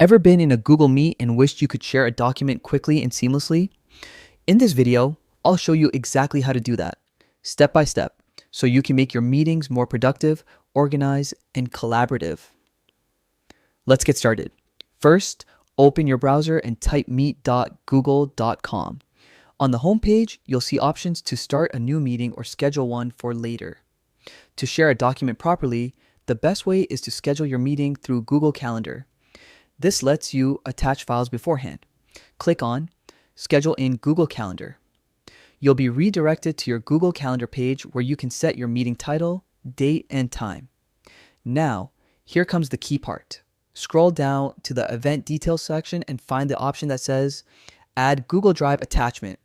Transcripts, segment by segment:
Ever been in a Google Meet and wished you could share a document quickly and seamlessly? In this video, I'll show you exactly how to do that, step by step, so you can make your meetings more productive, organized, and collaborative. Let's get started. First, open your browser and type meet.google.com. On the home page, you'll see options to start a new meeting or schedule one for later. To share a document properly, the best way is to schedule your meeting through Google Calendar. This lets you attach files beforehand. Click on Schedule in Google Calendar. You'll be redirected to your Google Calendar page where you can set your meeting title, date, and time. Now, here comes the key part. Scroll down to the Event Details section and find the option that says Add Google Drive Attachment.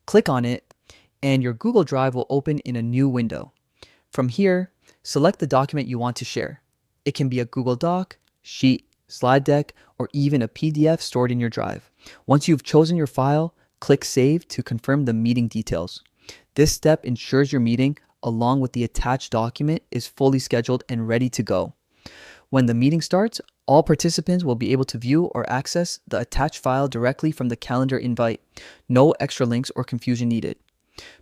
Click on it, and your Google Drive will open in a new window. From here, select the document you want to share. It can be a Google Doc, sheet, slide deck, or even a PDF stored in your drive. Once you've chosen your file, click Save to confirm the meeting details. This step ensures your meeting, along with the attached document, is fully scheduled and ready to go. When the meeting starts, all participants will be able to view or access the attached file directly from the calendar invite. No extra links or confusion needed.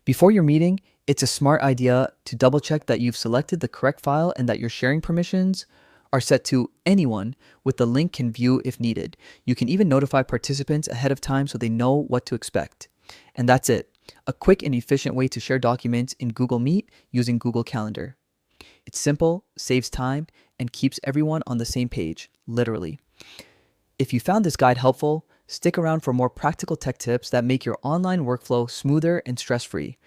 Before your meeting, it's a smart idea to double check that you've selected the correct file and that your sharing permissions are set to anyone with the link can view if needed. You can even notify participants ahead of time so they know what to expect. And that's it. A quick and efficient way to share documents in Google Meet using Google Calendar. It's simple, saves time, and keeps everyone on the same page, literally. If you found this guide helpful, stick around for more practical tech tips that make your online workflow smoother and stress-free.